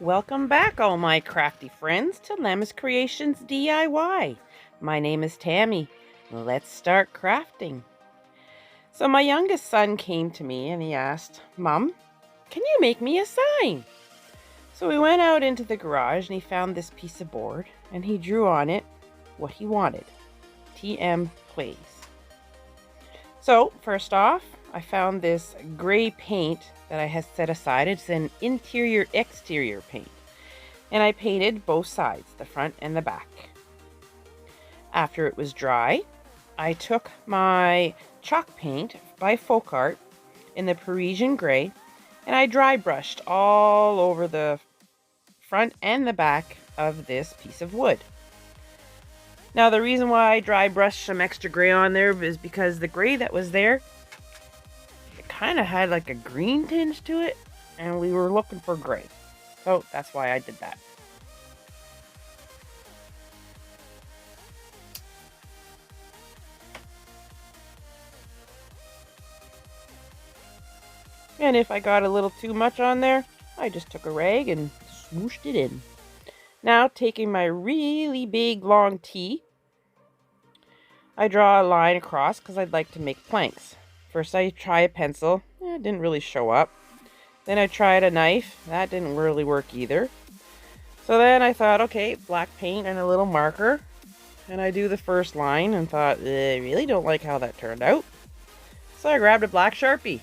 Welcome back, all my crafty friends, to Lem's Creations DIY. My name is Tammy. Let's start crafting. So my youngest son came to me and he asked, "Mom, can you make me a sign?" So we went out into the garage and he found this piece of board and he drew on it what he wanted. TM Plays. So first off, I found this gray paint that I had set aside. It's an interior-exterior paint. And I painted both sides, the front and the back. After it was dry, I took my chalk paint by Folk Art in the Parisian Gray and I dry brushed all over the front and the back of this piece of wood. Now the reason why I dry brushed some extra gray on there is because the gray that was there, it kind of had like a green tinge to it and we were looking for gray. So that's why I did that. And if I got a little too much on there, I just took a rag and swooshed it in. Now, taking my really big long T, I draw a line across because I'd like to make planks. First I try a pencil. It didn't really show up. Then I tried a knife. That didn't really work either. So then I thought, okay, black paint and a little marker. And I do the first line and thought, I really don't like how that turned out. So I grabbed a black Sharpie.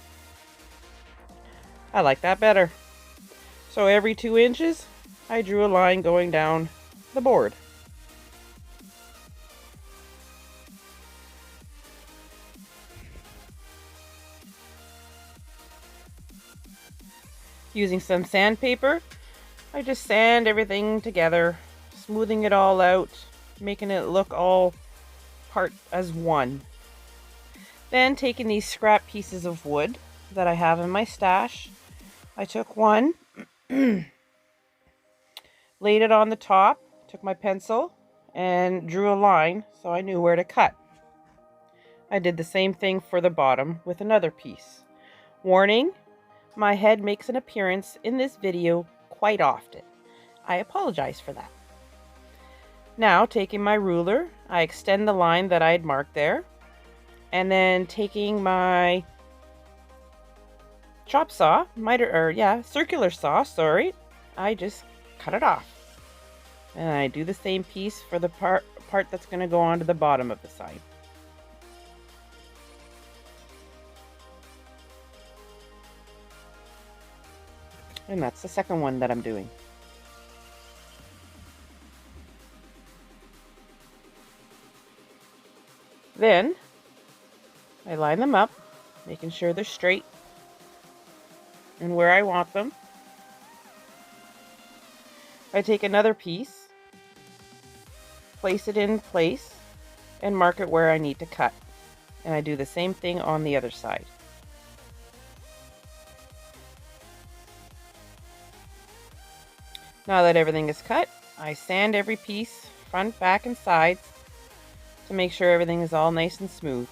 I like that better. So every 2 inches, I drew a line going down the board. Using some sandpaper, I just sand everything together, smoothing it all out, making it look all part as one. Then taking these scrap pieces of wood that I have in my stash, I took one, laid it on the top, took my pencil, and drew a line so I knew where to cut. I did the same thing for the bottom with another piece. Warning, my head makes an appearance in this video quite often. I apologize for that. Now, taking my ruler, I extend the line that I had marked there, and then taking my chop saw, circular saw, I just cut it off. And I do the same piece for the part that's going to go onto the bottom of the sign. And that's the second one that I'm doing. Then I line them up, making sure they're straight and where I want them. I take another piece, place it in place, and mark it where I need to cut. And I do the same thing on the other side. Now that everything is cut, I sand every piece, front, back, and sides, to make sure everything is all nice and smooth.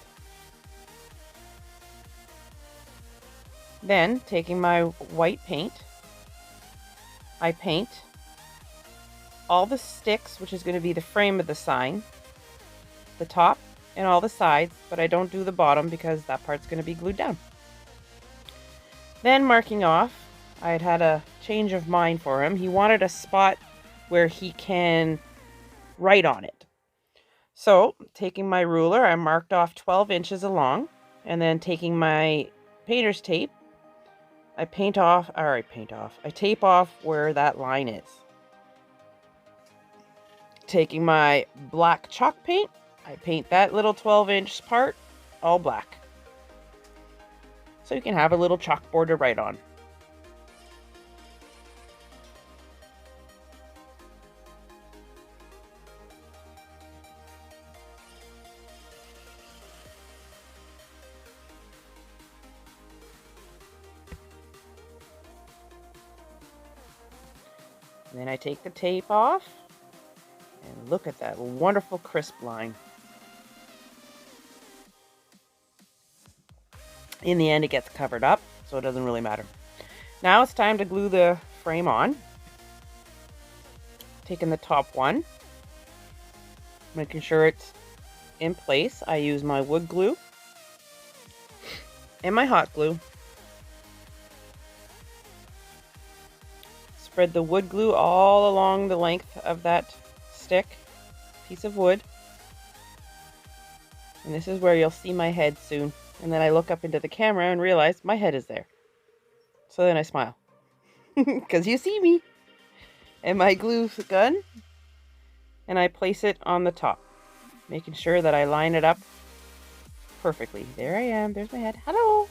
Then, taking my white paint, I paint all the sticks, which is going to be the frame of the sign, the top, and all the sides, but I don't do the bottom because that part's going to be glued down. Then, marking off, I had a change of mind for him. He wanted a spot where he can write on it. So, taking my ruler, I marked off 12 inches along, and then taking my painter's tape, I tape off where that line is. Taking my black chalk paint, I paint that little 12-inch part all black. So you can have a little chalkboard to write on. And then I take the tape off, and look at that wonderful crisp line. In the end, it gets covered up, so it doesn't really matter. Now it's time to glue the frame on. taking the top one, making sure it's in place. I use my wood glue and my hot glue. Spread the wood glue all along the length of that stick, piece of wood. And this is where you'll see my head soon. And then I look up into the camera and realize my head is there. So then I smile. Because you see me. And my glue gun. And I place it on the top. Making sure that I line it up perfectly. There I am. There's my head. Hello.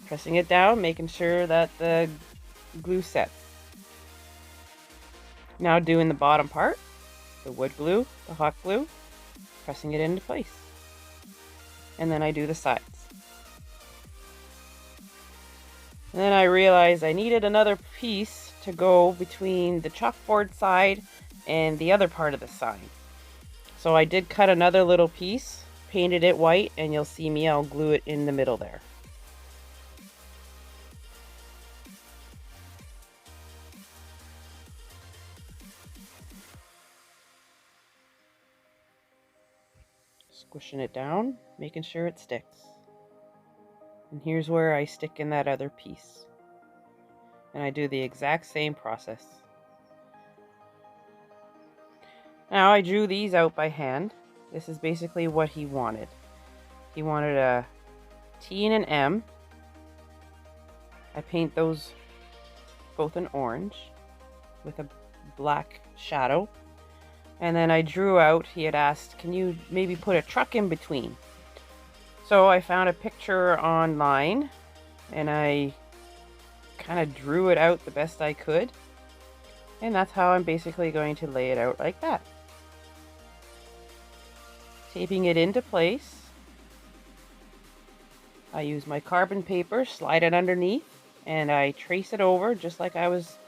Pressing it down, making sure that the glue sets. Now doing the bottom part, the wood glue, the hot glue, pressing it into place. And then I do the sides. And then I realized I needed another piece to go between the chalkboard side and the other part of the sign. So I did cut another little piece, painted it white, and you'll see me, I'll glue it in the middle there. Squishing it down, making sure it sticks. And here's where I stick in that other piece. And I do the exact same process. Now I drew these out by hand. This is basically what he wanted. He wanted a T and an M. I paint those both in orange with a black shadow. And then I drew out, he had asked, can you maybe put a truck in between? So I found a picture online and I kind of drew it out the best I could. And that's how I'm basically going to lay it out like that. Taping it into place. I use my carbon paper, slide it underneath, and I trace it over just like I was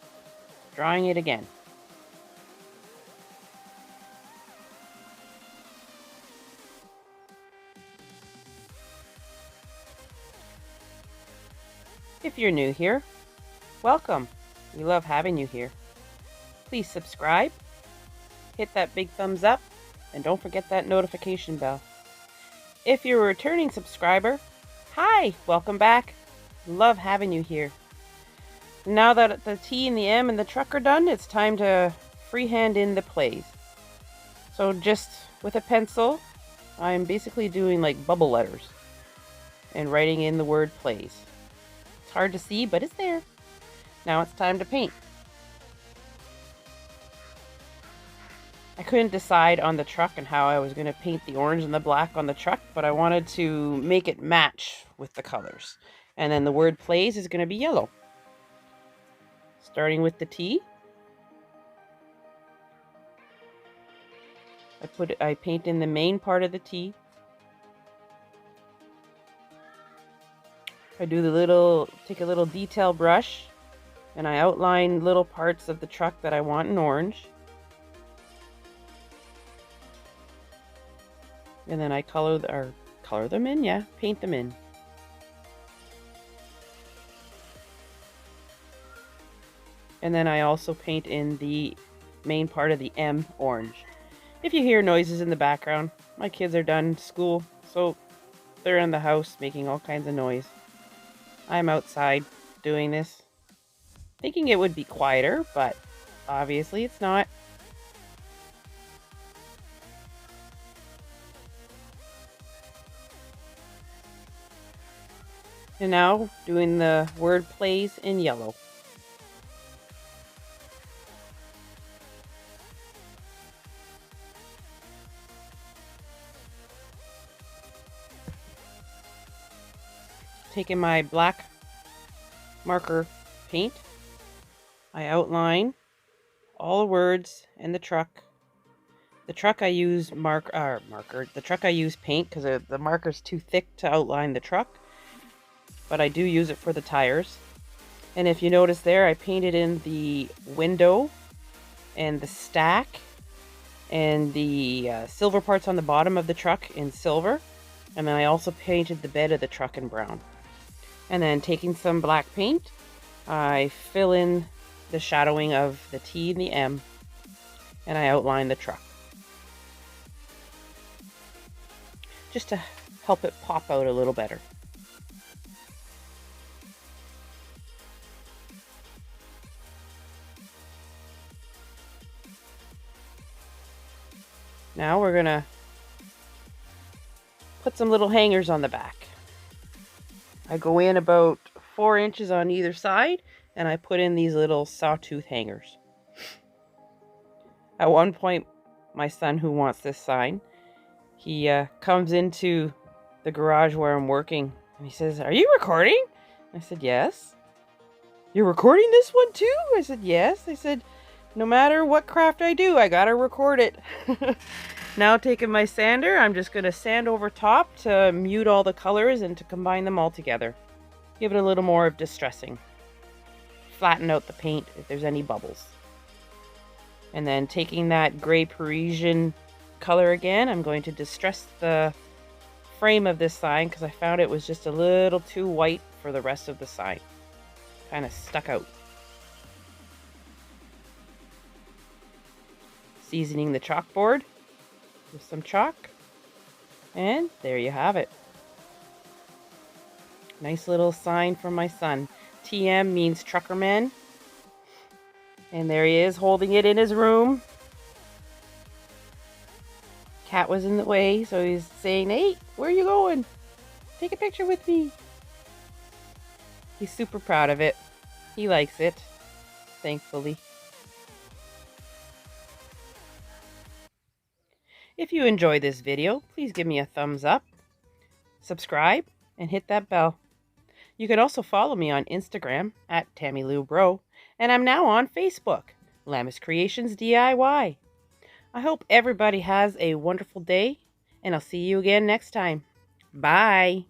drawing it again. If you're new here, welcome. We love having you here. Please subscribe, hit that big thumbs up, and don't forget that notification bell. If you're a returning subscriber, hi, welcome back. Love having you here. Now that the T and the M and the truck are done, it's time to freehand in the plays. So just with a pencil, I'm basically doing like bubble letters and writing in the word plays. It's hard to see, but it's there. Now it's time to paint. I couldn't decide on the truck and how I was going to paint the orange and the black on the truck, but I wanted to make it match with the colors. And then the word plays is going to be yellow. Starting with the T. I paint in the main part of the T. I do take a little detail brush and I outline little parts of the truck that I want in orange. And then I color them in, paint them in. And then I also paint in the main part of the M orange. If you hear noises in the background, my kids are done school, so they're in the house making all kinds of noise. I'm outside doing this, thinking it would be quieter, but obviously it's not. And now doing the word plays in yellow. Taking my black marker paint, I outline all the words in the truck. The truck I use the truck I use paint because the marker's too thick to outline the truck, but I do use it for the tires. And if you notice there, I painted in the window and the stack and the silver parts on the bottom of the truck in silver. And then I also painted the bed of the truck in brown. And then taking some black paint, I fill in the shadowing of the T and the M, and I outline the truck, just to help it pop out a little better. Now we're gonna put some little hangers on the back. I go in about 4 inches on either side, and I put in these little sawtooth hangers. At one point, my son, who wants this sign, he comes into the garage where I'm working, and he says, "Are you recording?" I said, "Yes." "You're recording this one too?" I said, "Yes." I said, "No matter what craft I do, I gotta record it." Now taking my sander, I'm just going to sand over top to mute all the colors and to combine them all together. Give it a little more of distressing. Flatten out the paint if there's any bubbles. And then taking that gray Parisian color again, I'm going to distress the frame of this sign because I found it was just a little too white for the rest of the sign. Kind of stuck out. Seasoning the chalkboard with some chalk, and there you have it. Nice little sign from my son. TM means truckerman, and there he is holding it in his room. Cat was in the way, so he's saying, "Hey, where are you going? Take a picture with me." He's super proud of it. He likes it, thankfully. If you enjoyed this video, please give me a thumbs up, subscribe, and hit that bell. You can also follow me on Instagram at Tammy-Lou Breault, and I'm now on Facebook, Lammis Creations DIY. I hope everybody has a wonderful day, and I'll see you again next time. Bye!